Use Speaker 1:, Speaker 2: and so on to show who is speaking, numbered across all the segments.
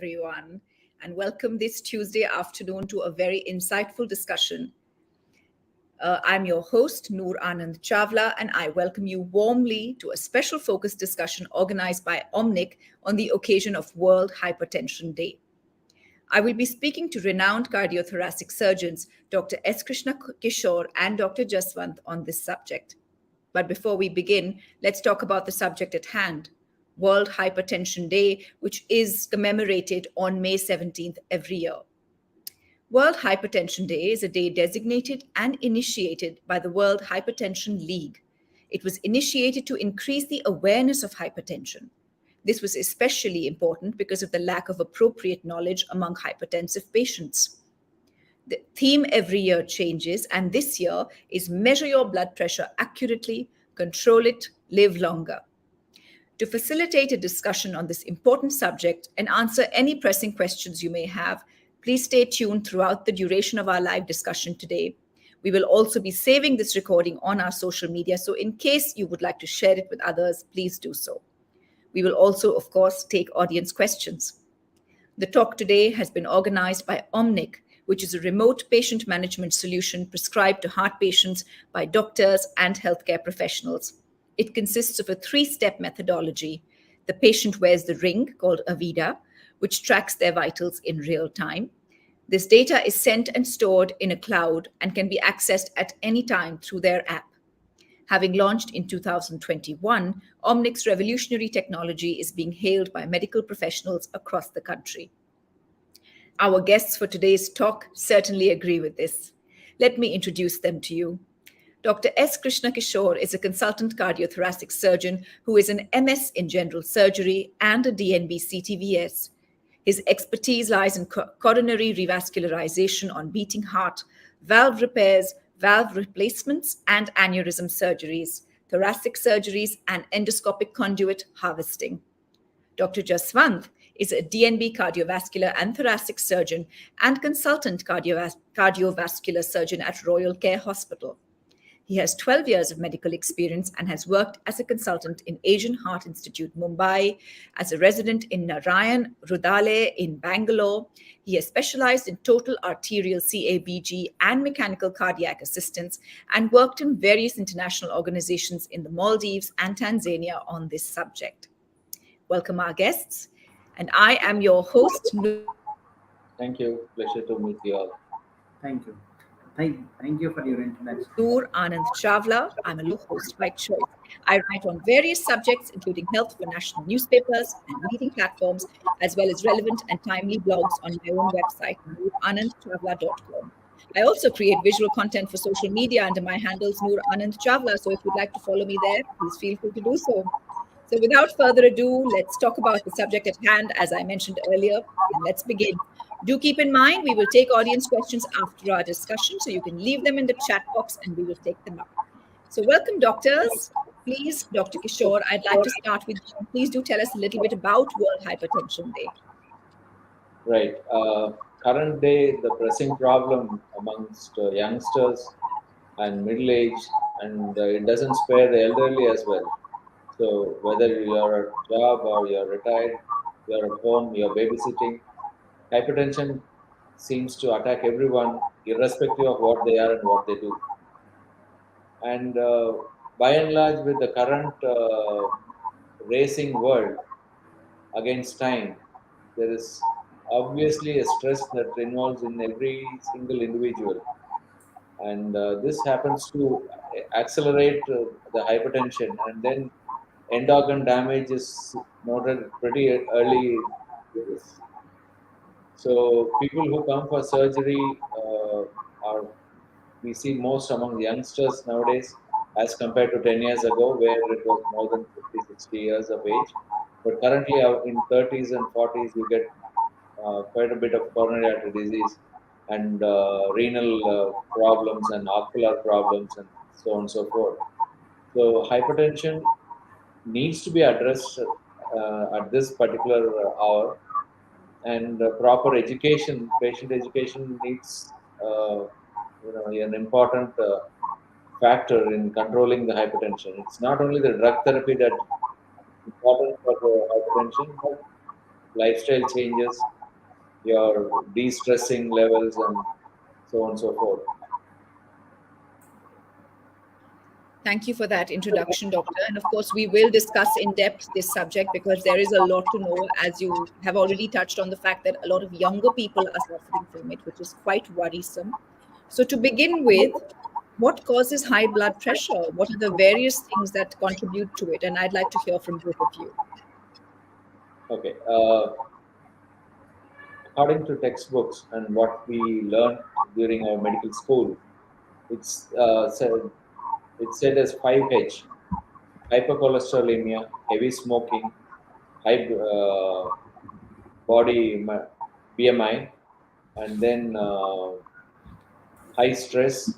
Speaker 1: everyone, and welcome this Tuesday afternoon to a very insightful discussion. I'm your host, Noor Anand Chawla, and I welcome you warmly to a special focus discussion organized by Omnic on the occasion of World Hypertension Day. I will be speaking to renowned cardiothoracic surgeons, Dr. S. Krishna Kishore and Dr. Jaswant, on this subject. But before we begin, let's talk about the subject at hand. World Hypertension Day, which is commemorated on May 17th every year. World Hypertension Day is a day designated and initiated by the World Hypertension League. It was initiated to increase the awareness of hypertension. This was especially important because of the lack of appropriate knowledge among hypertensive patients. The theme every year changes, and this year is Measure Your Blood Pressure Accurately, Control It, Live Longer. To facilitate a discussion on this important subject and answer any pressing questions you may have, please stay tuned throughout the duration of our live discussion today. We will also be saving this recording on our social media, so in case you would like to share it with others, please do so. We will also, of course, take audience questions. The talk today has been organized by Omnic, which is a remote patient management solution prescribed to heart patients by doctors and healthcare professionals. It consists of a three-step methodology. The patient wears the ring called Avida, which tracks their vitals in real time. This data is sent and stored in a cloud and can be accessed at any time through their app. Having launched in 2021, Omnic's revolutionary technology is being hailed by medical professionals across the country. Our guests for today's talk certainly agree with this. Let me introduce them to you. Dr. S. Krishna Kishore is a consultant cardiothoracic surgeon who is an MS in general surgery and a DNB CTVS. His expertise lies in coronary revascularization on beating heart, valve repairs, valve replacements, and aneurysm surgeries, thoracic surgeries, and endoscopic conduit harvesting. Dr. Jaswant is a DNB cardiovascular and thoracic surgeon and consultant cardiovascular surgeon at Royal Care Hospital. He has 12 years of medical experience and has worked as a consultant in Asian Heart Institute, Mumbai, as a resident in Narayan Rudale in Bangalore. He has specialized in total arterial CABG and mechanical cardiac assistance and worked in various international organizations in the Maldives and Tanzania on this subject. Welcome our guests. And I am your host.
Speaker 2: Thank you. Pleasure to meet you all.
Speaker 3: Thank you. Thank you for your introduction.
Speaker 1: Noor Anand Chawla. I'm a local host by choice. I write on various subjects, including health for national newspapers and leading platforms, as well as relevant and timely blogs on my own website, nooranandchawla.com. I also create visual content for social media under my handles Noor Anand Chawla. So if you'd like to follow me there, please feel free to do so. So without further ado, let's talk about the subject at hand, as I mentioned earlier, and let's begin. Do keep in mind, we will take audience questions after our discussion, so you can leave them in the chat box and we will take them up. So welcome, doctors. Please, Dr. Kishore, I'd like to start with you. Please do tell us a little bit about World Hypertension Day.
Speaker 2: Right. Current day, the pressing problem amongst youngsters and middle-aged, and it doesn't spare the elderly as well. So whether you're at job or you're retired, you're at home, you're babysitting, hypertension seems to attack everyone irrespective of what they are and what they do. And by and large, with the current racing world against time, there is obviously a stress that involves in every single individual. And this happens to accelerate the hypertension, and then end organ damage is noted pretty early with this. So people who come for surgery are, we see most among youngsters nowadays as compared to 10 years ago, where it was more than 50, 60 years of age. But currently in 30s and 40s, you get quite a bit of coronary artery disease and renal problems and ocular problems and so on and so forth. So hypertension needs to be addressed at this particular hour, and proper education, patient education needs an important factor in controlling the hypertension. It's not only the drug therapy that is important for the hypertension, but lifestyle changes, your de-stressing levels, and so on and so forth.
Speaker 1: Thank you for that introduction, Doctor. And of course, we will discuss in depth this subject because there is a lot to know, as you have already touched on the fact that a lot of younger people are suffering from it, which is quite worrisome. So, to begin with, what causes high blood pressure? What are the various things that contribute to it? And I'd like to hear from both of you.
Speaker 2: Okay. According to textbooks and what we learned during our medical school, it's said as 5H: hypercholesterolemia, heavy smoking, high BMI, and then high stress,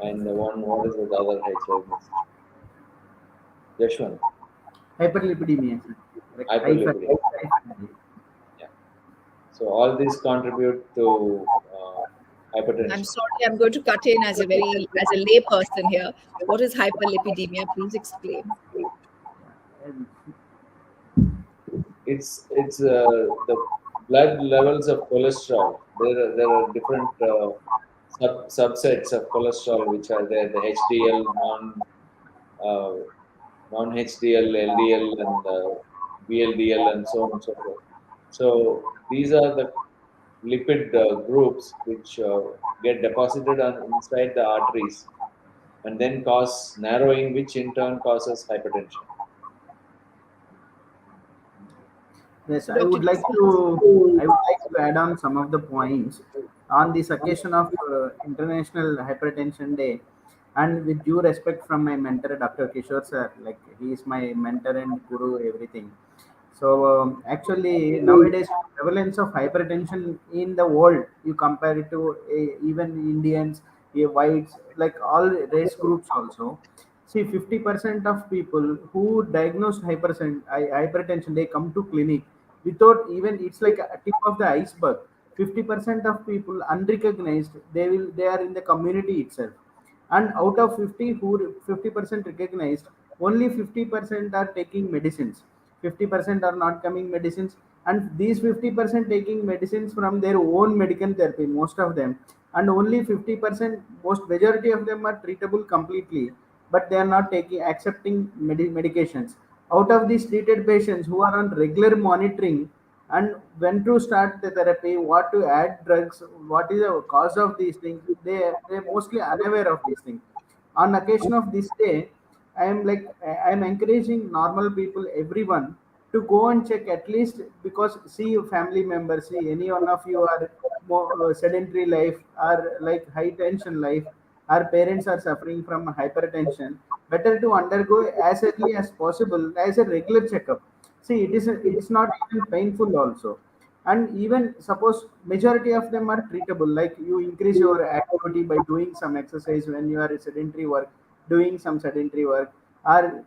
Speaker 2: and the one, what is the other H I missed? Jashwant,
Speaker 3: Hyperlipidemia, sir. Like high fat.
Speaker 2: hyperlipidemia. Yeah. So all these contribute to
Speaker 1: I'm
Speaker 2: hypertension.
Speaker 1: sorry, I'm going to cut in as a lay person here. What is hyperlipidemia? Please explain.
Speaker 3: And
Speaker 2: It's the blood levels of cholesterol. There are different subsets of cholesterol which are there. The HDL, uh, non HDL, LDL, and VLDL, and so on and so forth. So these are the lipid groups which get deposited inside the arteries and then cause narrowing, which in turn causes hypertension.
Speaker 3: yes,
Speaker 1: So, Dr. Jaswant,
Speaker 3: I would like to add on some of the points on this occasion of International Hypertension Day, and with due respect from my mentor, Dr. Kishore sir, like he is my mentor and guru, everything. So actually nowadays prevalence of hypertension in the world, you compare it to even Indians, whites, like all race groups also. See, 50% of people who diagnosed hypertension, they come to clinic without even, it's like a tip of the iceberg. 50% of people unrecognized, they are in the community itself, and out of 50 who 50% recognized, only 50% are taking medicines. 50% are not coming medicines, and these 50% taking medicines from their own medical therapy, most of them, and only 50%, most majority of them are treatable completely, but they are not taking accepting medications. Out of these treated patients who are on regular monitoring and when to start the therapy, what to add drugs, what is the cause of these things, they mostly unaware of these things. On occasion of this day, I am encouraging normal people, everyone, to go and check at least, because see your family members, see any one of you are more sedentary life or like high tension life, our parents are suffering from hypertension, better to undergo as early as possible as a regular checkup. See, it is not even painful also, and even suppose majority of them are treatable, like you increase your activity by doing some exercise when you are a sedentary work, doing some sedentary work, or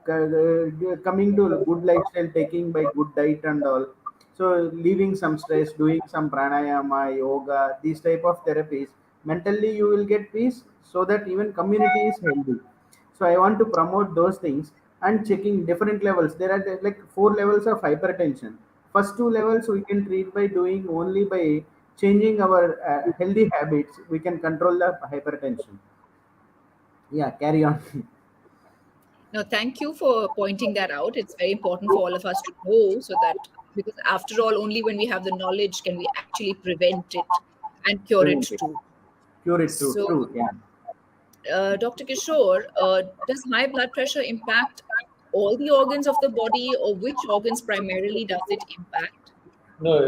Speaker 3: coming to a good lifestyle, taking by good diet and all. So leaving some stress, doing some pranayama, yoga, these type of therapies, mentally you will get peace, so that even community is healthy. So I want to promote those things, and checking different levels. There are like four levels of hypertension. First two levels we can treat by doing only by changing our healthy habits. We can control the hypertension. Yeah, carry on.
Speaker 1: no, thank you for pointing that out. It's very important for all of us to know so that, because after all, only when we have the knowledge can we actually prevent it and cure it
Speaker 3: Prevent it.
Speaker 1: too.
Speaker 3: Cure it too.
Speaker 1: So,
Speaker 3: True. Yeah.
Speaker 1: Dr. Kishore, does high blood pressure impact all the organs of the body, or which organs primarily does it impact?
Speaker 2: No,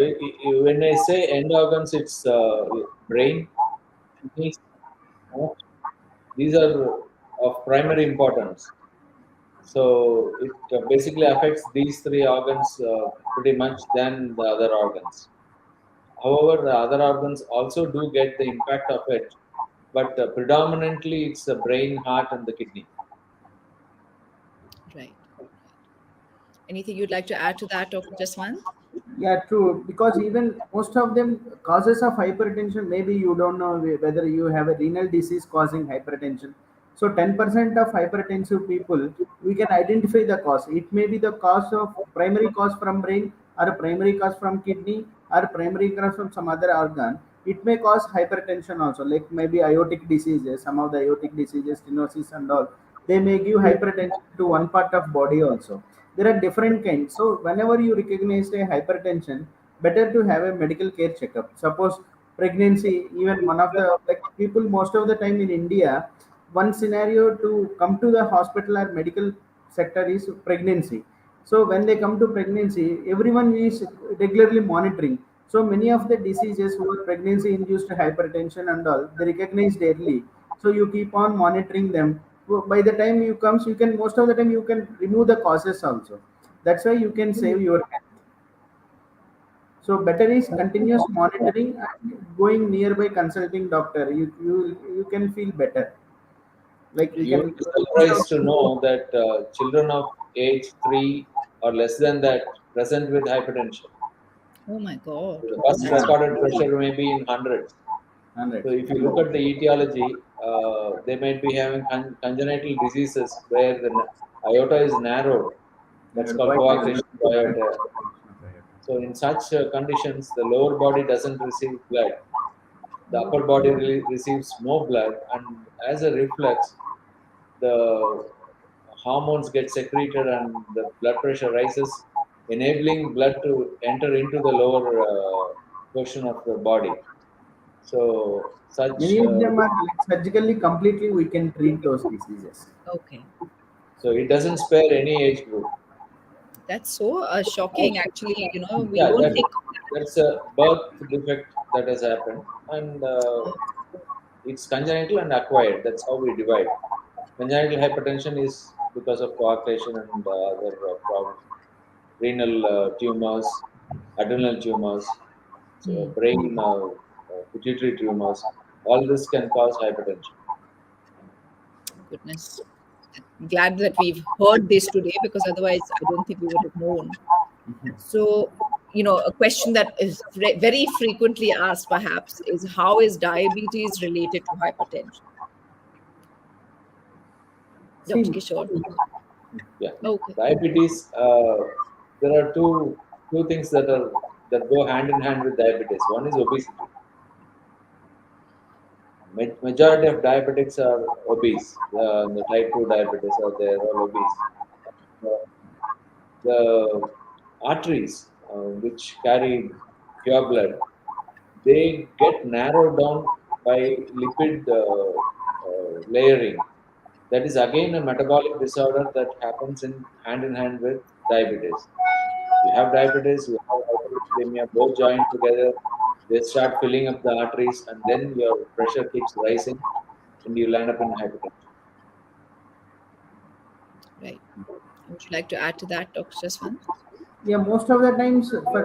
Speaker 2: when I say end organs, it's brain, kidneys, heart. These are of primary importance. So it basically affects these three organs pretty much than the other organs. However, the other organs also do get the impact of it, but predominantly it's the brain, heart, and the kidney.
Speaker 1: Right. Anything you'd like to add to that, Dr. Jaswant?
Speaker 3: Yeah, true. Because even most of them causes of hypertension, maybe you don't know whether you have a renal disease causing hypertension. So 10% of hypertensive people, we can identify the cause. It may be the cause of primary cause from brain, or a primary cause from kidney or primary cause from some other organ, it may cause hypertension also, like maybe aortic diseases, some of the aortic diseases, stenosis and all, they may give hypertension to one part of body also. There are different kinds. So whenever you recognize a hypertension, better to have a medical care checkup. Suppose pregnancy, even one of the like people most of the time in India, one scenario to come to the hospital or medical sector is pregnancy. So when they come to pregnancy, everyone is regularly monitoring. So many of the diseases who are pregnancy induced hypertension and all, they recognized early. So you keep on monitoring them. So by the time you comes, you can most of the time you can remove the causes also. That's why you can save your health. So better is continuous monitoring and going nearby consulting doctor. You can feel better. Like we
Speaker 2: You will
Speaker 3: can
Speaker 2: be
Speaker 3: most of
Speaker 2: surprised to know that children of age 3 or less than that present with hypertension.
Speaker 1: Oh my God.
Speaker 2: The first
Speaker 1: That's
Speaker 2: recorded
Speaker 1: crazy.
Speaker 2: pressure may be in hundreds. So
Speaker 3: 100.
Speaker 2: if you look at the etiology, they might be having congenital diseases where the aorta is narrowed. That's called
Speaker 3: Quite
Speaker 2: coagulation of aorta. So in such conditions, the lower body doesn't receive blood. The upper body receives more blood, and as a reflex, the hormones get secreted and the blood pressure rises, enabling blood to enter into the lower portion of the body. So such
Speaker 3: Many of them are like surgically completely we can treat those diseases.
Speaker 1: Okay.
Speaker 2: so it doesn't spare any age group.
Speaker 1: That's so shocking, actually. We
Speaker 2: Yeah,
Speaker 1: don't think of
Speaker 2: that's a birth defect that has happened, and it's congenital and acquired. That's how we divide. Congenital hypertension is because of coagulation and other problems, renal tumors, adrenal tumors,
Speaker 1: that.
Speaker 2: so brain pituitary tumors. All this can cause hypertension.
Speaker 1: Goodness. Glad that we've heard this today, because otherwise I don't think we would have known. So, a question that is very frequently asked perhaps is, how is diabetes related to hypertension? Dr.
Speaker 3: See,
Speaker 1: Kishore.
Speaker 2: Yeah,
Speaker 1: Okay.
Speaker 2: diabetes. There are two things that go hand in hand with diabetes. One is obesity. Majority of diabetics are obese. The type 2 diabetes are there, all obese. Uh, the arteries which carry pure blood, they get narrowed down by lipid layering. That is again a metabolic disorder that happens in hand with diabetes. You have diabetes, you have hyperlipidemia, both join together. They start filling up the arteries, and then your pressure keeps rising, and you land up in hypertension.
Speaker 1: Right. Would you like to add to that, Dr. Jaswant?
Speaker 3: yeah, most of the times for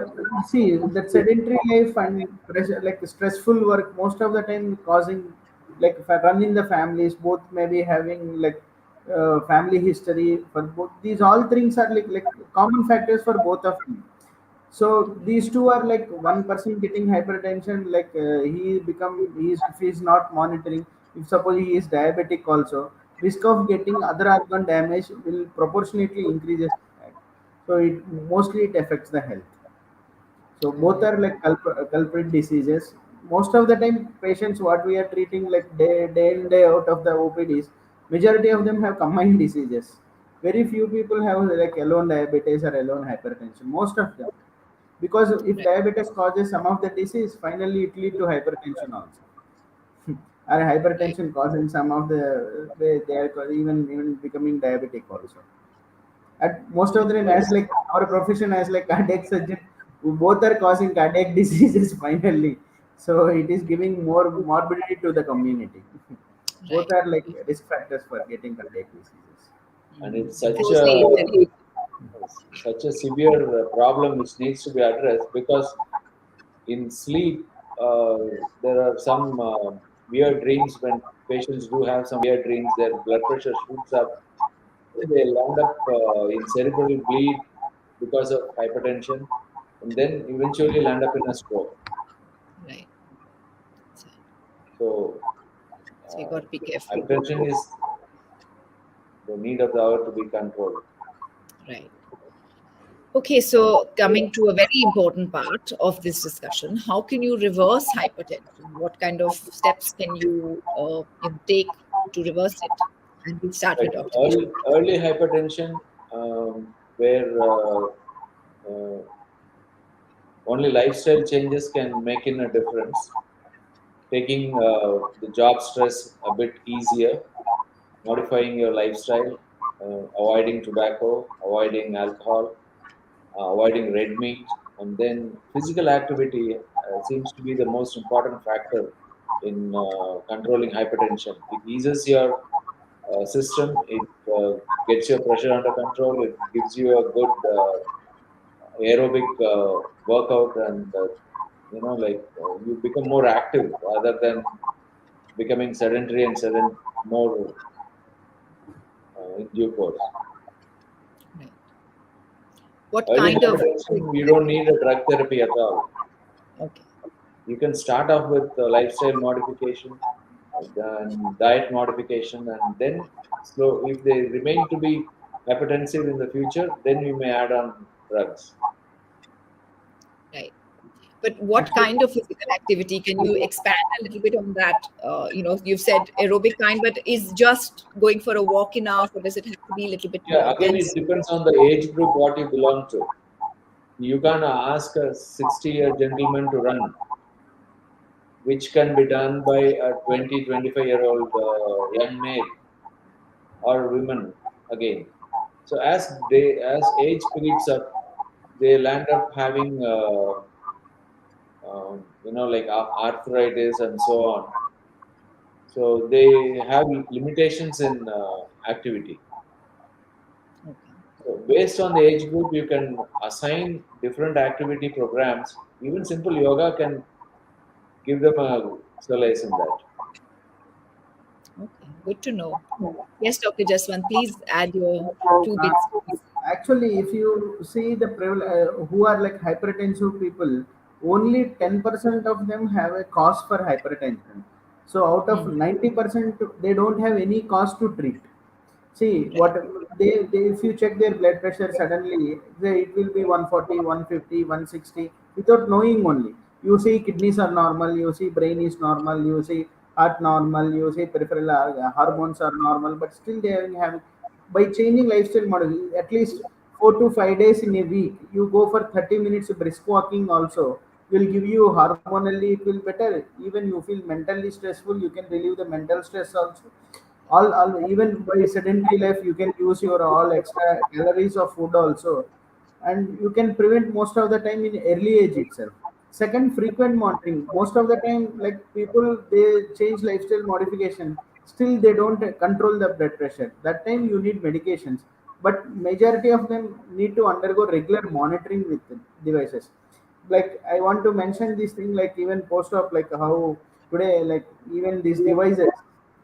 Speaker 3: see that sedentary life and pressure, like stressful work, most of the time causing like if I run in the families, both maybe having like family history for both these all things are like common factors for both of them. So these two are like one person getting hypertension, like if he's not monitoring, if suppose he is diabetic also, risk of getting other organ damage will proportionately increases. So it affects the health. So both
Speaker 1: Oh,
Speaker 3: are like culprit diseases. Most of the time, patients what we are treating like day in day out of the OPDs, majority of them have combined diseases. Very few people have like alone diabetes or alone hypertension. Most of them, because if
Speaker 1: right.
Speaker 3: diabetes causes some of the disease, finally it lead to hypertension also. Or
Speaker 1: Right.
Speaker 3: hypertension causing some of the way they are even becoming diabetic also. At most of the time, as like our profession as like cardiac surgeon, we both are causing cardiac diseases finally. So it is giving more morbidity to the community. Both
Speaker 1: Right.
Speaker 3: are like risk factors for getting cardiac diseases.
Speaker 2: And it's
Speaker 1: Firstly,
Speaker 2: such a severe problem which needs to be addressed because in sleep there are some weird dreams. When patients do have some weird dreams, their blood pressure shoots up. They land up in cerebral bleed because of hypertension, and then eventually land up in a stroke.
Speaker 1: right. So,
Speaker 2: So
Speaker 1: so you got to be careful.
Speaker 2: hypertension is the need of the hour to be controlled.
Speaker 1: Right. Okay, so coming to a very important part of this discussion, how can you reverse hypertension? What kind of steps can you take to reverse it? And we'll start with
Speaker 2: Right.
Speaker 1: Dr. Kishore.
Speaker 2: Early hypertension, where uh, only lifestyle changes can make in a difference. Taking the job stress a bit easier, modifying your lifestyle, avoiding tobacco, avoiding alcohol, avoiding red meat, and then physical activity seems to be the most important factor in controlling hypertension. It eases your system, it gets your pressure under control, it gives you a good aerobic workout, and you become more active rather than becoming sedentary and more in due course.
Speaker 1: Right. What
Speaker 2: Early
Speaker 1: kind of
Speaker 2: hypertension, you don't need a drug therapy at all.
Speaker 1: okay,
Speaker 2: You can start off with lifestyle modification, then diet modification, and then slow. If they remain to be hypertensive in the future, then you may add on drugs.
Speaker 1: right? But what kind of physical activity can you expand a little bit on that? You've said aerobic kind, but is just going for a walk enough, or does it have to be a little bit more
Speaker 2: Yeah, again, it
Speaker 1: intense?
Speaker 2: depends on the age group what you belong to. You can ask a 60-year gentleman to run, which can be done by a 25-year-old young male or women again. So as age creeps up, they'll end up having like arthritis and so on. So they have limitations in activity.
Speaker 1: Okay.
Speaker 2: So based on the age group, you can assign different activity programs. Even simple yoga can give them a solace in that.
Speaker 1: Okay, good to know. Yes, Dr. Jaswant, please add your two
Speaker 3: Uh,
Speaker 1: bits, please.
Speaker 3: Actually, if you see the who are like hypertensive people, only 10% of them have a cause for hypertension. So out of
Speaker 1: Mhm.
Speaker 3: 90%, they don't have any cause to treat. See
Speaker 1: Right,
Speaker 3: what they if you check their blood pressure suddenly, it will be 140, 150, 160 without knowing only. You see kidneys are normal, you see brain is normal, you see heart normal, you see peripheral hormones are normal, but still they are having by changing lifestyle model at least 4 to 5 days in a week. You go for 30 minutes brisk walking also will give you hormonally it will better. Even you feel mentally stressful, you can relieve the mental stress also all even by sedentary life you can use your all extra calories of food also, and you can prevent most of the time in early age itself. Second, frequent monitoring. Most of the time like people they change lifestyle modification, still they don't control the blood pressure. That time you need medications, but majority of them need to undergo regular monitoring with the devices. Like I want to mention this thing, like even post op, like how today like even these devices,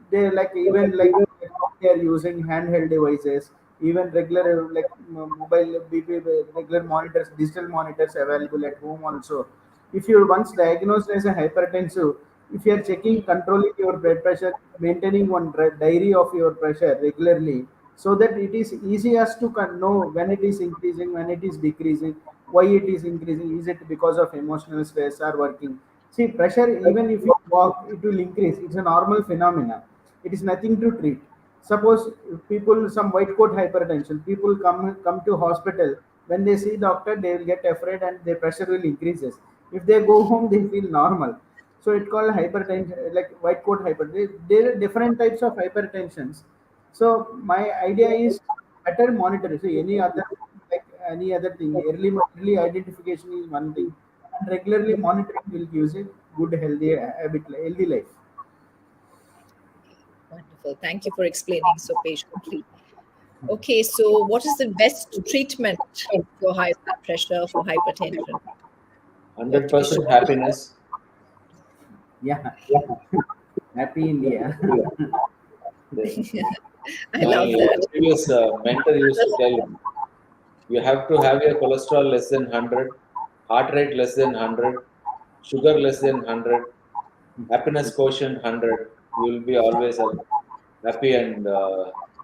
Speaker 3: they like even like how they are using handheld devices, even regular mobile BP, regular monitors, digital monitors available at home also. If you're once diagnosed as a hypertensive, if you are checking, controlling your blood pressure, maintaining one diary of your pressure regularly, so that it is easy as to know when it is increasing, when it is decreasing, why it is increasing. Is it because of emotional stress or working? See, pressure, even if you walk, it will increase. It's a normal phenomena. It is nothing to treat. Suppose people, some white coat hypertension, people come to hospital. When they see doctor, they will get afraid and their pressure will increases. If they go home, they feel normal. So it called hypertension, like white coat hypertension. There are different types of hypertensions. So my idea is better monitor. So any other like any other thing, early identification is one thing, and regularly monitoring will give a good healthy habit, healthy life.
Speaker 1: wonderful. Thank you for explaining so patiently. Okay, so what is the best treatment for high blood pressure, for hypertension, Dr.
Speaker 2: 100%
Speaker 1: Kishore?
Speaker 2: happiness.
Speaker 3: Yeah, happy India.
Speaker 2: Then
Speaker 1: I
Speaker 2: my
Speaker 1: love that.
Speaker 2: previous mentor used to tell me, you have to have your cholesterol less than 100, heart rate less than 100, sugar less than 100, happiness quotient 100. You will be always happy and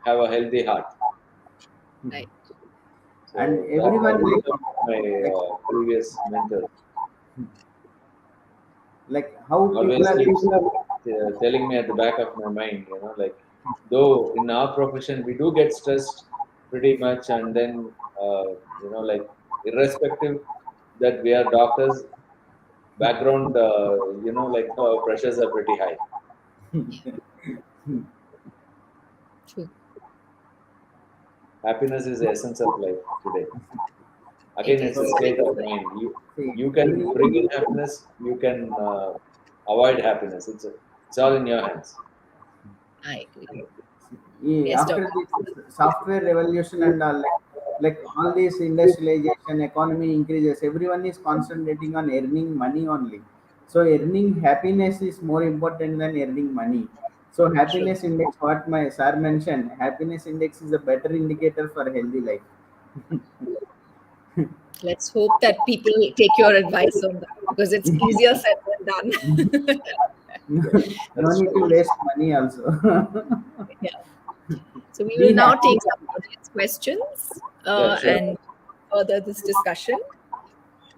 Speaker 2: have a healthy heart.
Speaker 1: Right.
Speaker 3: And
Speaker 2: So that I
Speaker 3: everyone
Speaker 2: learned from my previous mentors.
Speaker 3: like how people
Speaker 2: Always
Speaker 3: are
Speaker 2: keeps telling me at the back of my mind, like though in our profession we do get stressed pretty much, and then like irrespective that we are doctors, background, like our pressures are pretty high.
Speaker 1: True.
Speaker 2: Happiness is the essence of life today.
Speaker 1: It
Speaker 2: Again, it's
Speaker 1: is.
Speaker 2: a state of mind. You
Speaker 3: see,
Speaker 2: you can bring in happiness. You can avoid happiness. It's all in your hands.
Speaker 1: I agree.
Speaker 3: yeah,
Speaker 1: Yes,
Speaker 3: after
Speaker 1: Doctor.
Speaker 3: this software revolution and all, like all this industrialization, economy increases, everyone is concentrating on earning money only. So earning happiness is more important than earning money. So
Speaker 1: True.
Speaker 3: happiness index, what my sir mentioned, happiness index is a better indicator for healthy life.
Speaker 1: Let's hope that people take your advice on that because it's easier said than done.
Speaker 3: No
Speaker 2: That's
Speaker 3: need to
Speaker 2: true.
Speaker 3: waste money also.
Speaker 1: Yeah. So we will
Speaker 3: Be
Speaker 1: now
Speaker 3: happy.
Speaker 1: take some audience questions
Speaker 2: Yeah, sure.
Speaker 1: and further this discussion.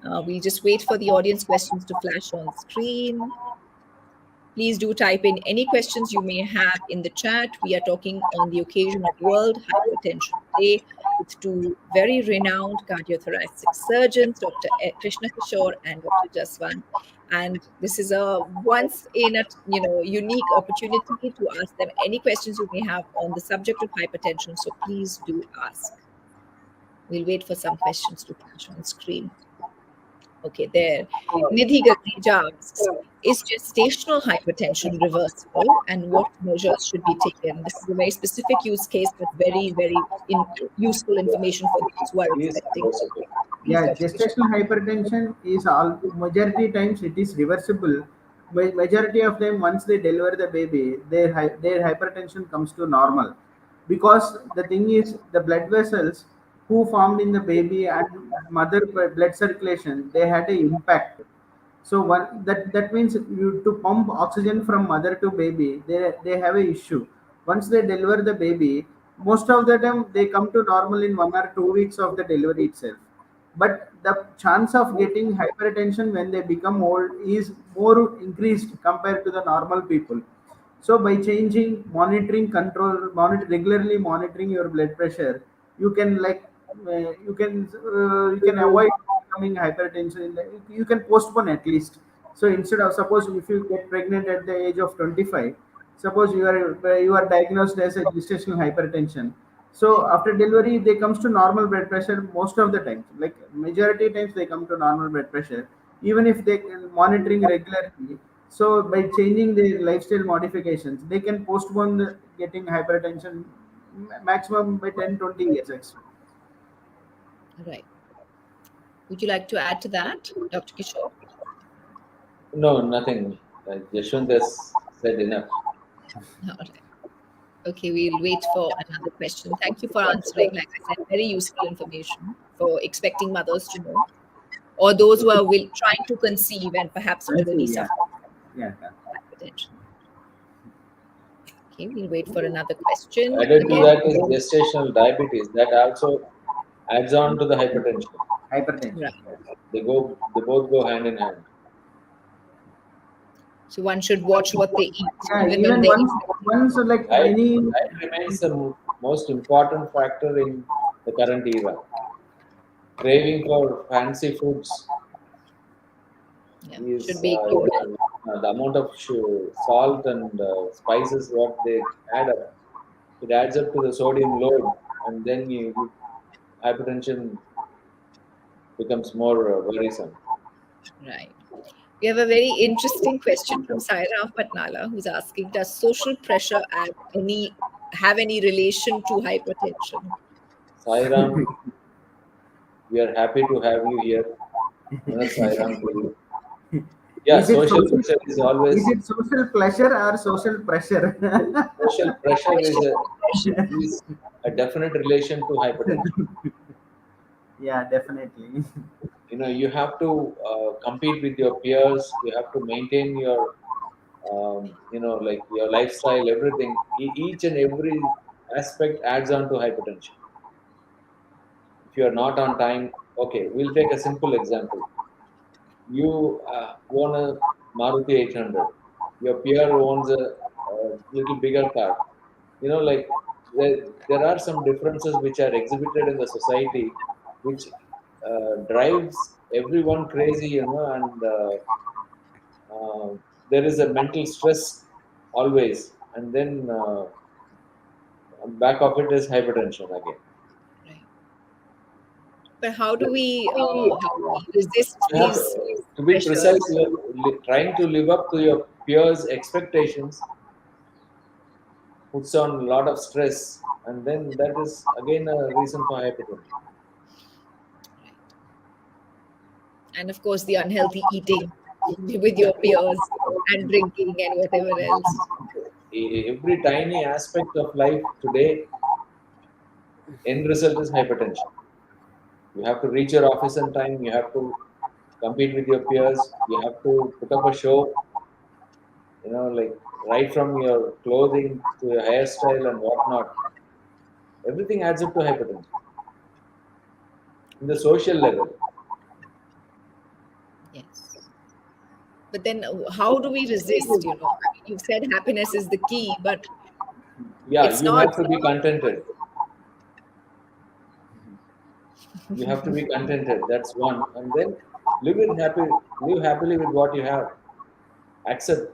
Speaker 1: We'll just wait for the audience questions to flash on screen. Please do type in any questions you may have in the chat. We are talking on the occasion of World Hypertension Day with two very renowned cardiothoracic surgeons, Dr. Krishna Kishore and Dr. Jaswant. And this is a once in a unique opportunity to ask them any questions you may have on the subject of hypertension. So please do ask. We'll wait for some questions to flash on screen. Okay, there. Nidhi Gagrija asks, is gestational hypertension reversible and what measures should be taken? This is a very specific use case, but very, very useful information for those who are
Speaker 2: Is
Speaker 1: expecting.
Speaker 2: reversible.
Speaker 1: Please,
Speaker 3: Yeah,
Speaker 1: Dr. Kishore.
Speaker 3: gestational hypertension is all majority times it is reversible. Majority of them, once they deliver the baby, their hypertension comes to normal, because the thing is the blood vessels who formed in the baby and mother blood circulation, they had an impact. So one that means you to pump oxygen from mother to baby, they have a issue. Once they deliver the baby, most of the time they come to normal in 1 or 2 weeks of the delivery itself. But the chance of getting hypertension when they become old is more increased compared to the normal people. So by changing, monitoring, control, regularly monitoring your blood pressure, you can you can avoid becoming hypertension. You can postpone at least. So instead of, suppose if you get pregnant at the age of 25, suppose you are diagnosed as a gestational hypertension. So after delivery, they comes to normal blood pressure most of the times. Like majority times they come to normal blood pressure, even if they monitoring regularly. So by changing their lifestyle modifications, they can postpone getting hypertension maximum by 10-20 years extra.
Speaker 1: Right. Would you like to add to that, Dr. Kishore?
Speaker 2: No, nothing. Yashwant has said enough.
Speaker 1: All right. Okay, we'll wait for another question. Thank you for answering. Like I said, very useful information for expecting mothers to know, or those who are trying to conceive and perhaps already
Speaker 3: Yeah,
Speaker 1: suffer
Speaker 3: yeah, yeah.
Speaker 1: hypertension. Okay, we'll wait for another question.
Speaker 2: Added to
Speaker 1: Again,
Speaker 2: that is gestational diabetes. That also adds on to the hypertension.
Speaker 3: Hypertension.
Speaker 1: right.
Speaker 3: Yeah.
Speaker 2: They both go hand in hand.
Speaker 1: So one should watch what they eat,
Speaker 3: Yeah,
Speaker 1: even when
Speaker 3: even
Speaker 1: they
Speaker 3: once like
Speaker 2: Diet,
Speaker 3: any.
Speaker 2: diet remains the most important factor in the current era. Craving for fancy foods
Speaker 1: yeah, should
Speaker 2: is
Speaker 1: be ignored.
Speaker 2: the amount of salt and spices what they add up. It adds up to the sodium load, and then hypertension becomes more worrisome.
Speaker 1: Right. We have a very interesting question from Saira Patnala, who's asking, does social pressure have any relation to hypertension?
Speaker 2: Sairam, we are happy to have you here. Another Sairam to you. Yeah,
Speaker 3: Is it
Speaker 2: social
Speaker 3: social?
Speaker 2: pressure is
Speaker 3: Is
Speaker 2: always
Speaker 3: it social pleasure or social pressure?
Speaker 2: social pressure
Speaker 1: Social pressure.
Speaker 2: is a definite relation to hypertension.
Speaker 3: Yeah, definitely.
Speaker 2: You have to compete with your peers. You have to maintain your like your lifestyle, everything. Each and every aspect adds on to hypertension. If you're not on time, okay, we'll take a simple example. You own a Maruti 800. Your peer owns a little bigger car. Like there are some differences which are exhibited in the society, which drives everyone crazy, and there is a mental stress always, and then back of it is hypertension again.
Speaker 1: Right. But how do we resist
Speaker 2: You have
Speaker 1: these
Speaker 2: to be precise.
Speaker 1: pressures?
Speaker 2: You're trying to live up to your peers' expectations, puts on a lot of stress, and then that is again a reason for hypertension.
Speaker 1: Right. And of course, the unhealthy eating with your peers and drinking and whatever else.
Speaker 2: Every tiny aspect of life today, end result is hypertension. You have to reach your office on time. You have to compete with your peers. You have to put up a show. Like right from your clothing to your hairstyle and whatnot. Everything adds up to hypertension in the social level.
Speaker 1: Yes. But then how do we resist? You've said happiness is the key, but
Speaker 2: Yeah,
Speaker 1: it's
Speaker 2: you
Speaker 1: not.
Speaker 2: have to be contented. You have to be contented. That's one, and then live happily with what you have. Accept.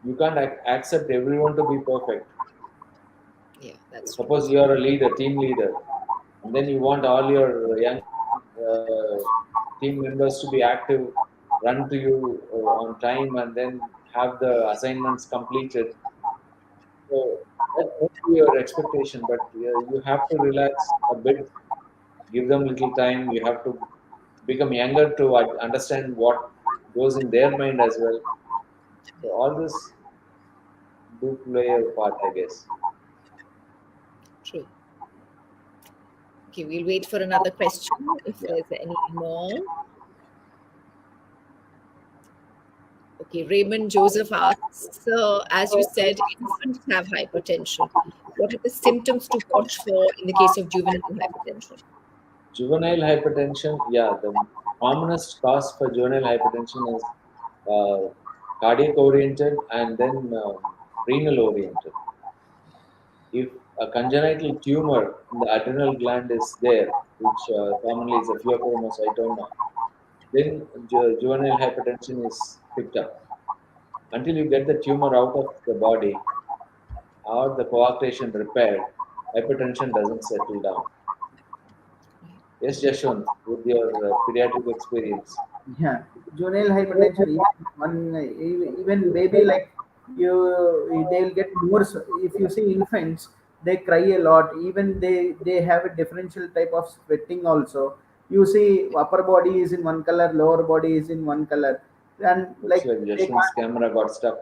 Speaker 2: You can't accept everyone to be perfect.
Speaker 1: Yeah, that's true.
Speaker 2: Suppose you are a leader, team leader, and then you want all your young uh, team members to be active, run to you on time, and then have the assignments completed. So that may be your expectation, but you have to relax a bit, give them little time. You have to become younger to understand what goes in their mind as well. So all this do play a part, I guess.
Speaker 1: True. Okay, we'll wait for another question if
Speaker 2: Yeah.
Speaker 1: there's any more. Okay, Raymond Joseph asks, as you said, infants have hypertension. What are the symptoms to watch for in the case of juvenile hypertension?
Speaker 2: Juvenile hypertension, yeah, the commonest cause for juvenile hypertension is cardiac oriented and then renal oriented. If a congenital tumor in the adrenal gland is there, which commonly is a pheochromocytoma, then juvenile hypertension is picked up. Until you get the tumor out of the body or the coarctation repaired, hypertension doesn't settle down. Yes, Jashwant, with your pediatric experience.
Speaker 3: Yeah, juvenile hypertension. Even baby like you, they'll get more. If you see infants, they cry a lot. Even they have a differential type of sweating also. You see, upper body is in one color, lower body is in one color, and
Speaker 2: Looks
Speaker 3: like
Speaker 2: like
Speaker 3: they
Speaker 2: Jashwant's
Speaker 3: can't.
Speaker 2: camera got stuck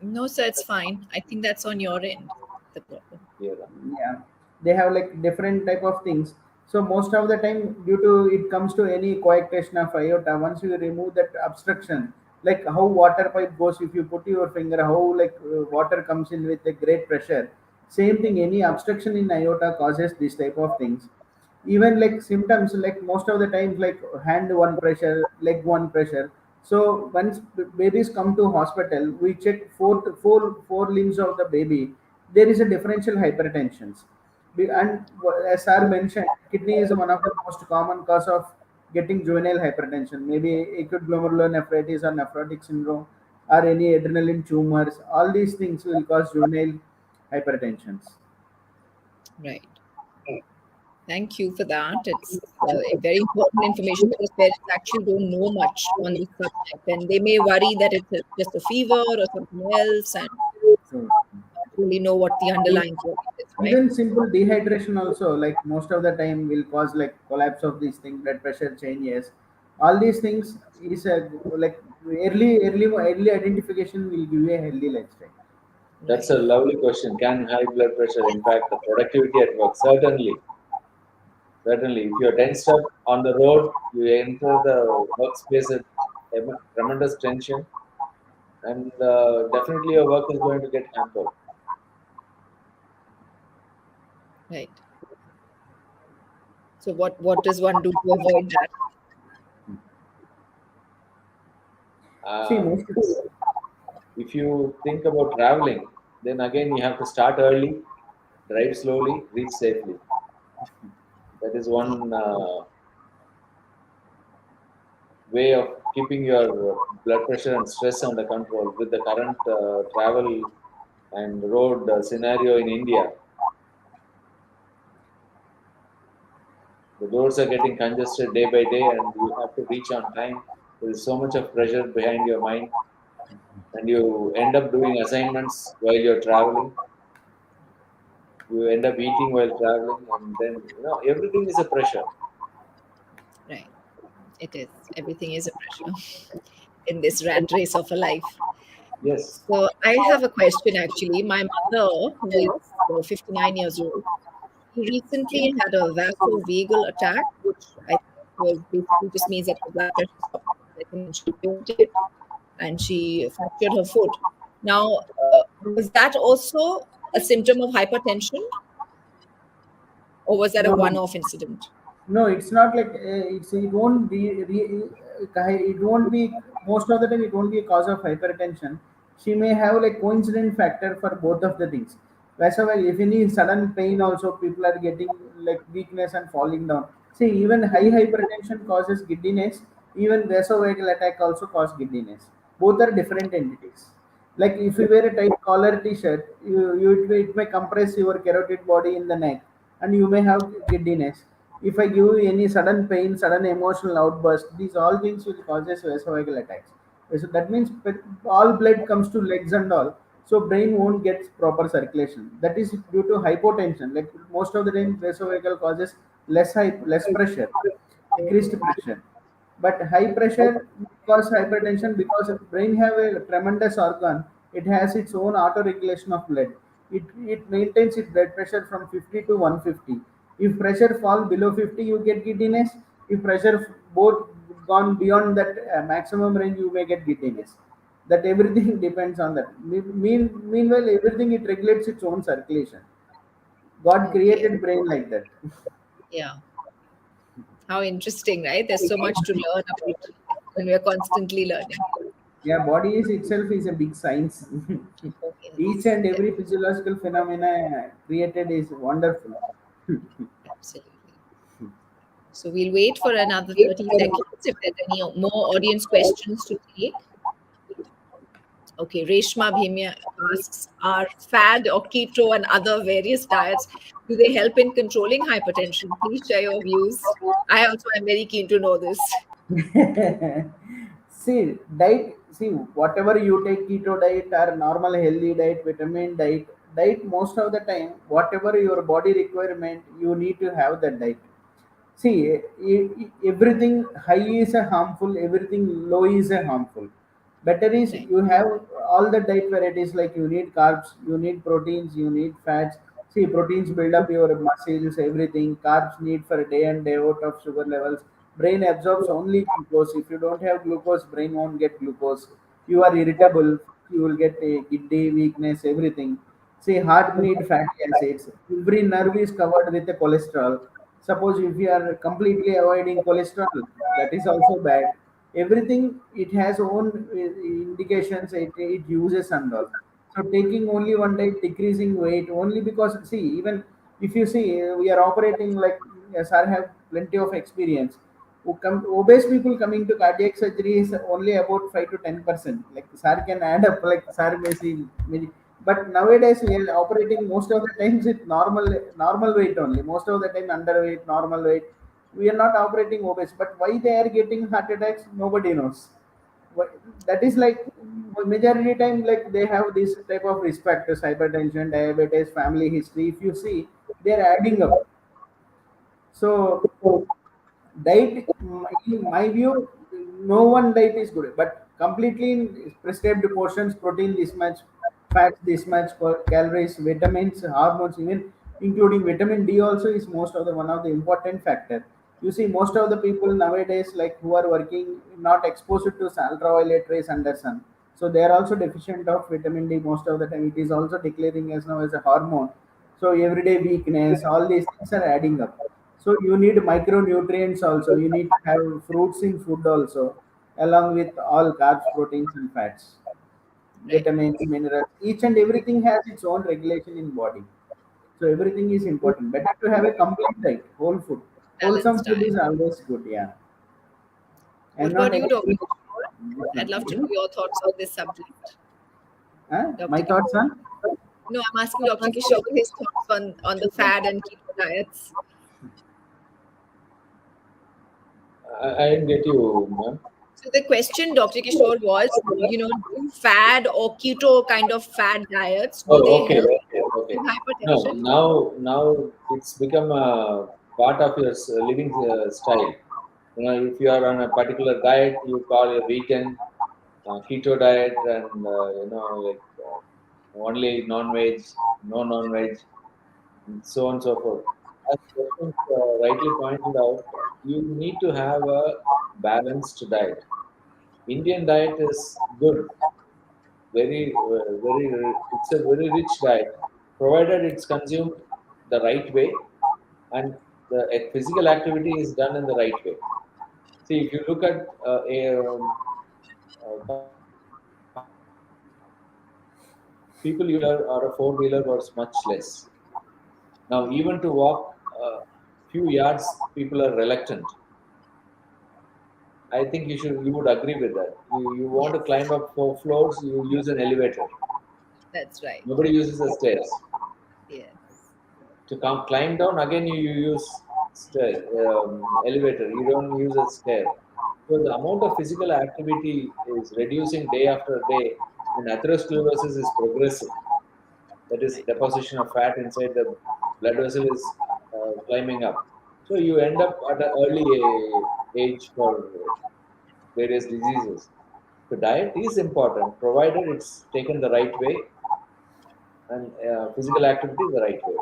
Speaker 1: No, sir, it's fine. I think that's on your end, the problem.
Speaker 2: here.
Speaker 3: Yeah, they have like different type of things. So most of the time, due to it comes to any coarctation of aorta, once you remove that obstruction, like how water pipe goes, if you put your finger, how like water comes in with a great pressure, same thing, any obstruction in aorta causes this type of things. Even like symptoms, like most of the times, like hand one pressure, leg one pressure. So once babies come to hospital, we check four limbs of the baby. There is a differential hypertensions. And as sir mentioned, kidney is one of the most common cause of getting juvenile hypertension. Maybe acute glomerulonephritis or nephrotic syndrome or any adrenaline tumors. All these things will cause juvenile hypertensions.
Speaker 1: Right. Thank you for that. It's a very important information because parents actually don't know much on this subject, and they may worry that it's just a fever or something else, and
Speaker 3: So
Speaker 1: not really know what the underlying cause is, right?
Speaker 3: even simple dehydration also, like most of the time, will cause like collapse of these things, blood pressure changes. All these things is a like early identification will give you a healthy lifestyle.
Speaker 2: That's
Speaker 1: Right.
Speaker 2: a lovely question. Can high blood pressure impact the productivity at work? Certainly. Certainly. If you're tensed up on the road, you enter the workspace at tremendous tension, and definitely your work is going to get hampered.
Speaker 1: Right. So what does one do to avoid that?
Speaker 3: See,
Speaker 2: Um,
Speaker 3: most
Speaker 2: if you think about traveling, then again you have to start early, drive slowly, reach safely. That is one way of keeping your blood pressure and stress under control. With the current travel and road scenario in India, the roads are getting congested day by day, and you have to reach on time. There is so much of pressure behind your mind, and you end up doing assignments while you're traveling. You end up eating while traveling, and then everything is a pressure.
Speaker 1: Right. It is. Everything is a pressure in this rat race of a life.
Speaker 2: Yes.
Speaker 1: So I have a question actually. My mother, who is 59 years old, she recently had a vasovagal attack, which I think was basically just means that her blood pressure stopped rising and she fainted and she fractured her foot. Now, was that also a symptom of hypertension, or was that a
Speaker 3: no,
Speaker 1: one-off incident?
Speaker 3: no, it's not like it won't be it won't be most of the time it won't be a cause of hypertension. She may have like coincident factor for both of the things. Whereas well, if any sudden pain also people are getting like weakness and falling down. See, even high hypertension causes giddiness. Even vasovagal attack also cause giddiness. Both are different entities. Like if you wear a tight collar t-shirt, it may compress your carotid body in the neck, and you may have giddiness. If I give you any sudden pain, sudden emotional outburst, these all things will causes vasovagal attacks. So that means all blood comes to legs and all. So brain won't get proper circulation. That is due to hypotension. Like most of the time, vasovagal causes less pressure, decreased pressure. But high pressure cause hypertension because brain have a tremendous organ. It has its own auto regulation of blood. It maintains its blood pressure from 50 to 150. If pressure fall below 50, you get giddiness. If pressure both gone beyond that maximum range, you may get giddiness. That everything depends on that. Meanwhile, everything it regulates its own circulation. God
Speaker 1: Okay.
Speaker 3: created brain like that.
Speaker 1: Yeah. How interesting, right? There's so much to learn about when we're constantly learning.
Speaker 3: Yeah, body is itself is a big science. Each
Speaker 1: Yes,
Speaker 3: and every physiological phenomena created is wonderful.
Speaker 1: absolutely. So we'll wait for another 30 seconds if there's any more audience questions to take. Okay, Reshma Bhimya asks, are fad or keto and other various diets, do they help in controlling hypertension? Please share your views. I also am very keen to know this.
Speaker 3: See, diet, see, whatever you take keto diet or normal healthy diet, vitamin diet most of the time, whatever your body requirement, you need to have that diet. See, everything high is a harmful, everything low is a harmful. Better is
Speaker 1: Right.
Speaker 3: you have all the diet varieties like you need carbs, you need proteins, you need fats. See, proteins build up your muscles, everything. Carbs need for day and day out of sugar levels. Brain absorbs only glucose. If you don't have glucose, brain won't get glucose. You are irritable. You will get a giddy, weakness, everything. See, heart need fatty acids. Every nerve is covered with the cholesterol. Suppose if you are completely avoiding cholesterol, that is also bad. Everything it has own indications, it uses and all. So taking only one diet, decreasing weight only because see, even if you see, we are operating like sir have plenty of experience. Obese people coming to cardiac surgery is only about 5 to 10%. Like sir can add up like sir may see many, but nowadays we are operating most of the times with normal weight only. Most of the time underweight, normal weight. We are not operating obese, but why they are getting heart attacks, nobody knows. That is like majority time like they have this type of risk factors, hypertension, diabetes, family history. If you see, they are adding up. So diet, in my view, no one diet is good, but completely in prescribed portions, protein this much, fats this much, calories, vitamins, hormones, even including vitamin D also is most of the one of the important factor. You see, most of the people nowadays, like who are working, not exposed to ultraviolet rays under sun, so they are also deficient of vitamin D most of the time. It is also declaring as now as a hormone. So everyday weakness, all these things are adding up. So you need micronutrients also. You need to have fruits in food also, along with all carbs, proteins, and fats,
Speaker 1: Right.
Speaker 3: vitamins, minerals. Each and everything has its own regulation in body. So everything is important. Better to have a complete diet, whole food. Wholesome
Speaker 1: Balanced
Speaker 3: food
Speaker 1: diet.
Speaker 3: is always good, yeah.
Speaker 1: What
Speaker 3: And not
Speaker 1: about you, Dr.
Speaker 3: anything
Speaker 1: Kishore? I'd love
Speaker 3: different.
Speaker 1: to know your thoughts on this subject.
Speaker 3: My
Speaker 1: Dr.
Speaker 3: thoughts
Speaker 1: Kishore.
Speaker 3: on?
Speaker 1: No, I'm asking Dr. Kishore his thoughts on the fad and keto diets.
Speaker 2: I didn't get you, ma'am.
Speaker 1: So the question, Dr. Kishore, was, do fad or keto kind of fad diets, do
Speaker 2: Oh,
Speaker 1: they
Speaker 2: okay,
Speaker 1: help
Speaker 2: okay, okay.
Speaker 1: with
Speaker 2: No,
Speaker 1: hypertension?
Speaker 2: now it's become a part of your living style. If you are on a particular diet, you call a vegan, keto diet, and like only non-veg, no non-veg, and so on and so forth. As Krishna rightly pointed out, you need to have a balanced diet. Indian diet is good, it's a very rich diet, provided it's consumed the right way and the physical activity is done in the right way. See, if you look at compared to people using a two-wheeler or a four-wheeler was much less. Now, even to walk a few yards, people are reluctant. I think you would agree with that. You want to climb
Speaker 1: Yes,
Speaker 2: up 4 floors, you use an elevator.
Speaker 1: that's right.
Speaker 2: Nobody uses the stairs.
Speaker 1: Yes,
Speaker 2: To climb down again, you use elevator. You don't use a stair. So the amount of physical activity is reducing day after day, and atherosclerosis is progressive. That is
Speaker 1: right.
Speaker 2: deposition of fat inside the blood vessel is climbing up. So you end up at an early age for various diseases. So diet is important, provided it's taken the right way and physical activity the right way.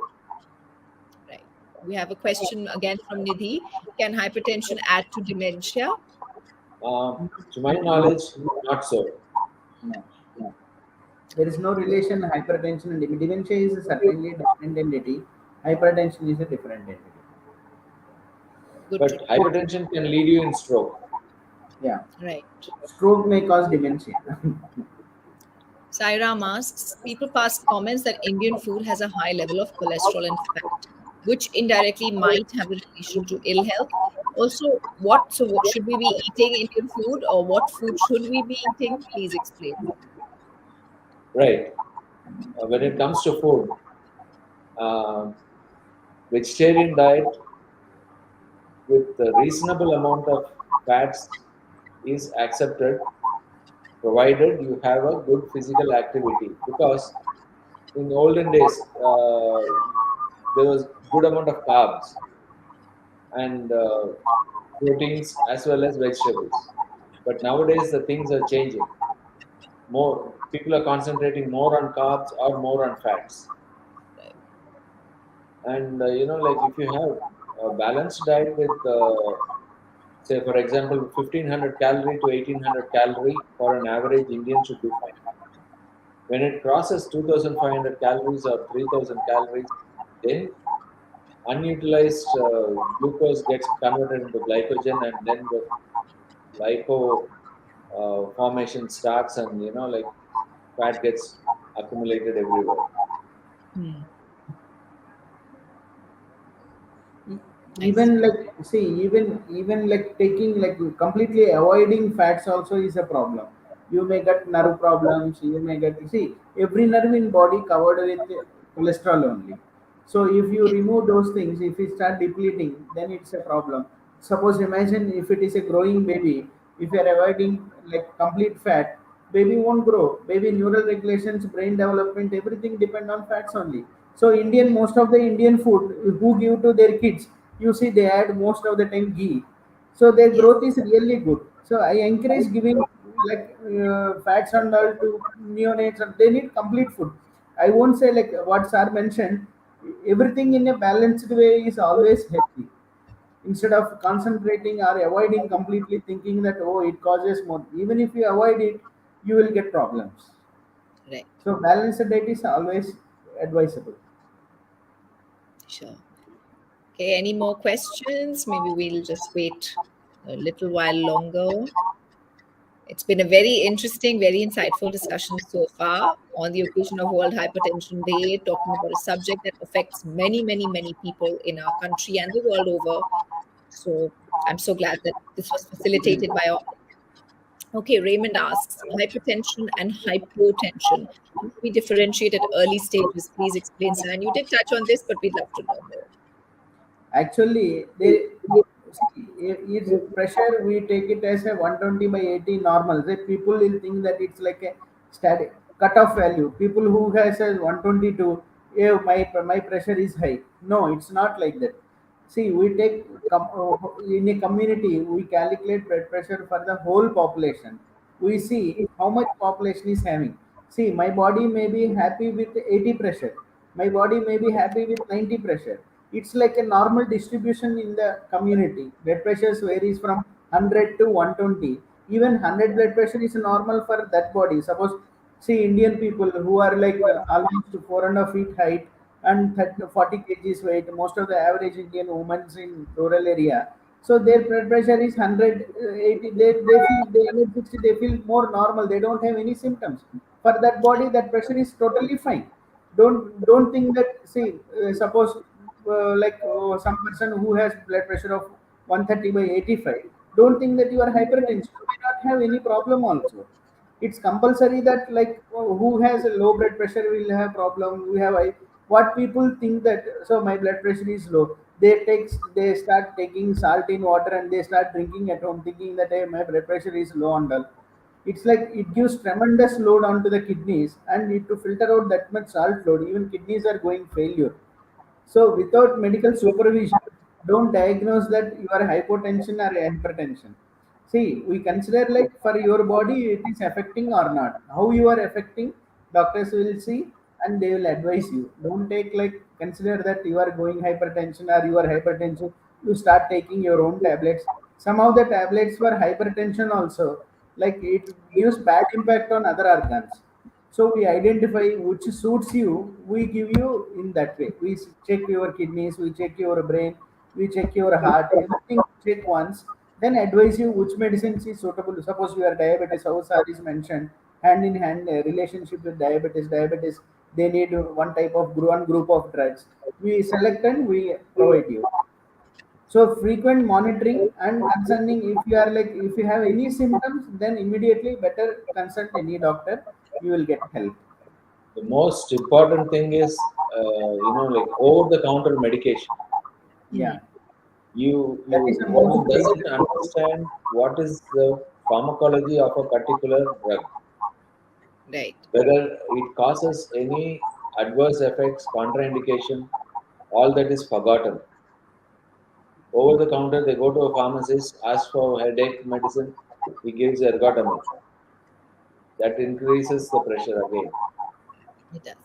Speaker 1: Right. We have a question again from Nidhi. Can hypertension add to dementia?
Speaker 2: To my knowledge, not so.
Speaker 3: No, no. There is no relation hypertension and dementia is certainly a different entity. Hypertension is a different entity.
Speaker 1: Good to
Speaker 2: But
Speaker 1: know.
Speaker 2: hypertension can lead you in stroke.
Speaker 3: Yeah.
Speaker 1: Right.
Speaker 3: Stroke may cause dementia.
Speaker 1: Sairam asks, people pass comments that Indian food has a high level of cholesterol and fat, which indirectly might have a relation to ill health. Also, what should we be eating Indian food, or what food should we be eating? Please explain.
Speaker 2: Right. When it comes to food, uh, vegetarian diet with a reasonable amount of fats is accepted, provided you have a good physical activity. Because in olden days, there was good amount of carbs and proteins as well as vegetables. But nowadays the things are changing. More people are concentrating more on carbs or more on fats. And like if you have a balanced diet with say for example 1500 calorie to 1800 calorie for an average Indian should be fine. When it crosses 2500 calories or 3000 calories, then unutilized glucose gets converted into glycogen, and then the lipo formation starts, and like fat gets accumulated everywhere.
Speaker 1: Hmm. Nice.
Speaker 3: Even like see even like taking like completely avoiding fats also is a problem. You may get nerve problems, you may get, see, every nerve in body covered with cholesterol only. So if you
Speaker 1: Yes.
Speaker 3: remove those things, if you start depleting, then it's a problem. Suppose imagine if it is a growing baby, if you are avoiding like complete fat, baby won't grow. Baby neural regulations, brain development, everything depend on fats only. So Indian, most of the Indian food who give to their kids, you see they add most of the time ghee. So their
Speaker 1: Yes.
Speaker 3: growth is really good. So I encourage giving like fats and all to neonates, and they need complete food. I won't say like what sir mentioned, everything in a balanced way is always healthy. Instead of concentrating or avoiding completely, thinking that oh it causes more, even if you avoid it, you will get problems.
Speaker 1: Right.
Speaker 3: So balanced diet is always advisable.
Speaker 1: Sure. Okay, any more questions? Maybe we'll just wait a little while longer. It's been a very interesting, very insightful discussion so far on the occasion of World Hypertension Day, talking about a subject that affects many, many, many people in our country and the world over. So I'm so glad that this was facilitated by all. Okay, Raymond asks, hypertension and hypotension. How do we differentiate at early stages? Please explain, sir. And you did touch on this, but we'd love to know more.
Speaker 3: Actually, they see, is pressure we take it as a 120 by 80 normal. Say people will think that it's like a static cutoff value. People who has a 122, yeah, my pressure is high. No, it's not like that. See, we take in a community, we calculate blood pressure for the whole population. We see how much population is having. See, my body may be happy with 80 pressure. My body may be happy with 90 pressure. It's like a normal distribution in the community. Blood pressures varies from 100 to 120. Even 100 blood pressure is normal for that body. Suppose, see, Indian people who are like almost 4.5 feet height and 30, 40 kgs weight, most of the average Indian women in rural area. So their blood pressure is 100, 80. They feel they 160. They feel more normal. They don't have any symptoms. For that body, that pressure is totally fine. Don't think that. See, suppose some person who has blood pressure of 130 by 85. Don't think that you are hypertension. You may not have any problem also. It's compulsory that like who has a low blood pressure will have problem. We have what people think that so my blood pressure is low. They start taking salt in water and they start drinking at home thinking that hey, my blood pressure is low and all. It's like it gives tremendous load onto the kidneys and need to filter out that much salt load. Even kidneys are going failure. So without medical supervision, don't diagnose that you are hypotension or hypertension. See, we consider like for your body it is affecting or not. How you are affecting, doctors will see and they will advise you. Don't take like consider that you are going hypertension or you are hypertension. You start taking your own tablets. Some of the tablets for hypertension also, like it gives bad impact on other organs. So we identify which suits you, we give you in that way. We check your kidneys, we check your brain, we check your heart, everything we check once, then advise you which medicines is suitable. Suppose you are diabetes, how sir is mentioned, hand in hand relationship with diabetes. Diabetes, they need one type of one group of drugs. We select and we provide you. So frequent monitoring and concerning if you are like if you have any symptoms, then immediately better consult any doctor. You will get help.
Speaker 2: The most important thing is, like over-the-counter medication.
Speaker 3: Yeah, that is the most
Speaker 2: One doesn't understand what is the pharmacology of a particular drug,
Speaker 1: Right.
Speaker 2: whether it causes any adverse effects, contraindication, all that is forgotten. Over the counter, they go to a pharmacist, ask for headache medicine, he gives ergotamine. That increases the pressure again.
Speaker 1: It does.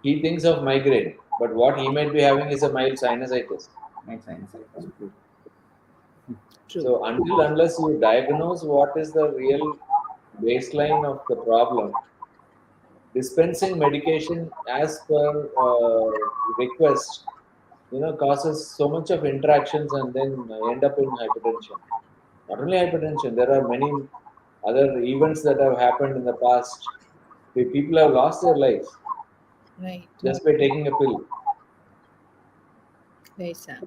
Speaker 2: He thinks of migraine, but what he might be having is a mild sinusitis.
Speaker 3: makes sense. True.
Speaker 1: True.
Speaker 2: So unless you diagnose what is the real baseline of the problem, dispensing medication as per request, causes so much of interactions and then end up in hypertension. Not only hypertension, there are many other events that have happened in the past. People have lost their lives
Speaker 1: Right.
Speaker 2: just by taking a pill.
Speaker 1: Very sad.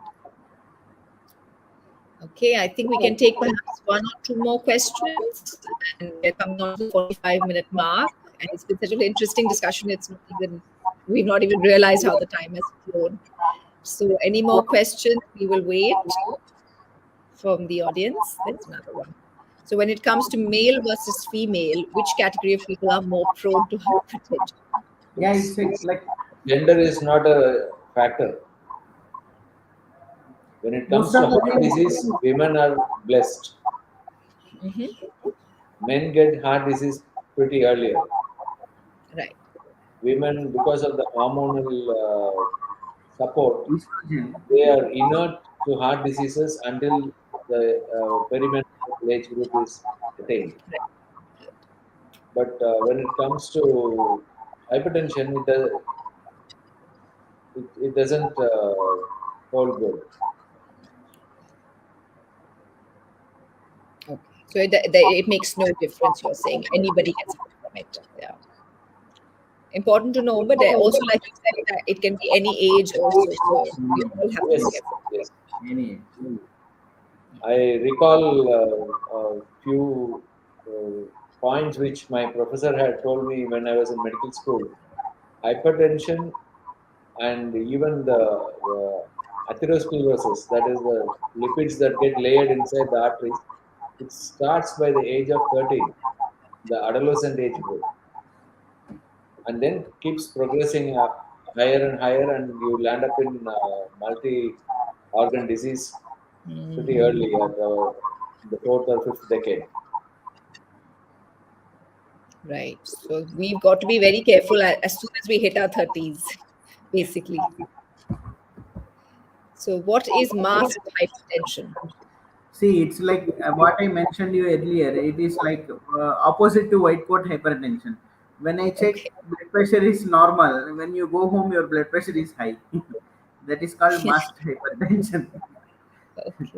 Speaker 1: Okay, I think we can take perhaps one or two more questions, and we're coming on to the 45-minute mark. And it's been such an interesting discussion. It's not even we've not even realized how the time has flown. So, any more questions? We will wait from the audience. There's another one. So, when it comes to male versus female, which category of people are more prone to hypertension?
Speaker 3: Yeah, it's like
Speaker 2: Gender is not a factor. When it comes
Speaker 3: most
Speaker 2: to
Speaker 3: of the
Speaker 2: heart disease,
Speaker 3: time.
Speaker 2: women are blessed.
Speaker 1: Mm-hmm.
Speaker 2: Men get heart disease pretty earlier.
Speaker 1: Right.
Speaker 2: Women, because of the hormonal support,
Speaker 3: Estrogen.
Speaker 2: they are inert to heart diseases until the perimenopause age group is attained. But when it comes to hypertension, it doesn't all good.
Speaker 1: Okay. So it makes no difference, you're saying. Anybody can suffer from it. Yeah. Important to know, but also, like you said, that it can be any age also. So we all have to be
Speaker 2: Yes,
Speaker 1: careful.
Speaker 2: yes.
Speaker 3: Any
Speaker 2: I recall a few points which my professor had told me when I was in medical school. Hypertension and even the atherosclerosis, that is the lipids that get layered inside the arteries, it starts by the age of 13, the adolescent age group, and then keeps progressing higher and higher, and you land up in multi organ disease pretty early at the fourth or fifth decade.
Speaker 1: Right. So we've got to be very careful as soon as we hit our 30s, basically. So what is masked hypertension?
Speaker 3: See, it's like what I mentioned you earlier. It is like opposite to white coat hypertension. When I check,
Speaker 1: Okay.
Speaker 3: blood pressure is normal. When you go home, your blood pressure is high. That is called masked hypertension.
Speaker 1: Okay.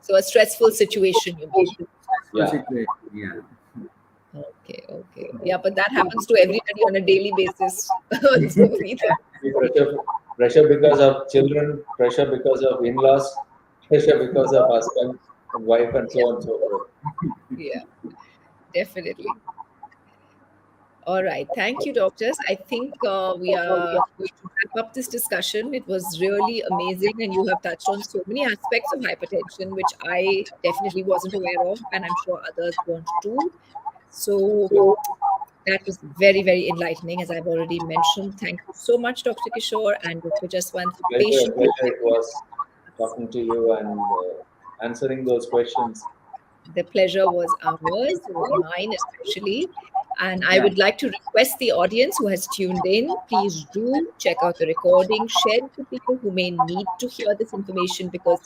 Speaker 1: So a stressful situation, you mean?
Speaker 3: Stressful
Speaker 2: Yeah,
Speaker 3: situation. Yeah.
Speaker 1: Okay, okay. Yeah, but that happens to everybody on a daily basis. So we
Speaker 2: pressure because of children, pressure because of in-laws, pressure because of husband and wife, and so on and so forth.
Speaker 1: yeah, definitely. All right. Thank you, doctors. I think we are going to wrap up this discussion. It was really amazing, and you have touched on so many aspects of hypertension, which I definitely wasn't aware of, and I'm sure others weren't too. So that was very, very enlightening, as I've already mentioned. Thank you so much, Dr. Kishore and Dr. Jaswant, for patiently.
Speaker 2: Pleasure it was talking to you and answering those questions.
Speaker 1: The pleasure was ours, it was mine especially. And I
Speaker 3: Yeah.
Speaker 1: would like to request the audience who has tuned in, please do check out the recording, share it with people who may need to hear this information because,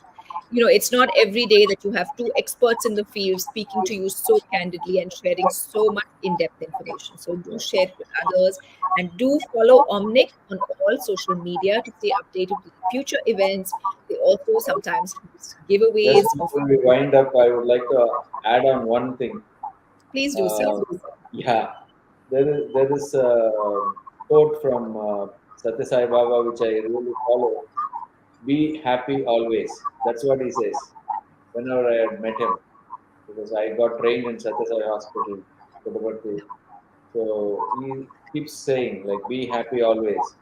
Speaker 1: it's not every day that you have two experts in the field speaking to you so candidly and sharing so much in-depth information. So do
Speaker 2: Yeah.
Speaker 1: share it with others and do follow Omnic on all social media to stay updated with future events. They also sometimes host
Speaker 2: Just
Speaker 1: giveaways of.
Speaker 2: before we wind up, I would like to add on one thing.
Speaker 1: Please do, sir.
Speaker 2: Uh, yeah, there is a quote from Satya Sai Baba which I really follow. Be happy always. That's what he says. Whenever I had met him, because I got trained in Satya Sai Hospital, Puttaparthi. So he keeps saying like, be happy always.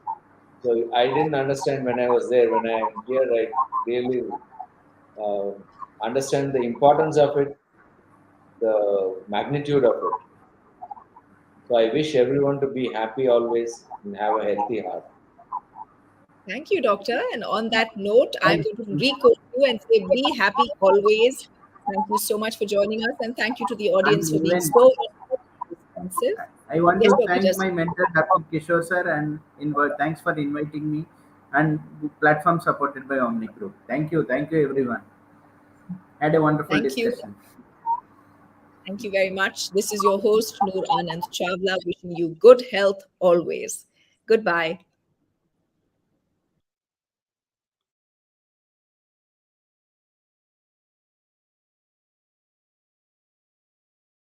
Speaker 2: So I didn't understand when I was there. When I am here, I really uh, understand the importance of it, the magnitude of it. So I wish everyone to be happy always and have a healthy heart.
Speaker 1: Thank you, doctor. And on that note, I'm
Speaker 3: Thank
Speaker 1: going to
Speaker 3: you.
Speaker 1: re-quote you and say, be happy always. Thank you so much for joining us. And thank you to the
Speaker 3: And
Speaker 1: audience for being
Speaker 3: even
Speaker 1: so responsive.
Speaker 3: I want
Speaker 1: Yes,
Speaker 3: to
Speaker 1: Dr.
Speaker 3: thank
Speaker 1: Just.
Speaker 3: my mentor, Dr. Kishore sir, and thanks for inviting me and platform supported by Omni Group. Thank you everyone. Had a wonderful
Speaker 1: Thank you.
Speaker 3: discussion.
Speaker 1: Thank you very much. This is your host, Noor Anand Chavla, wishing you good health always. Goodbye.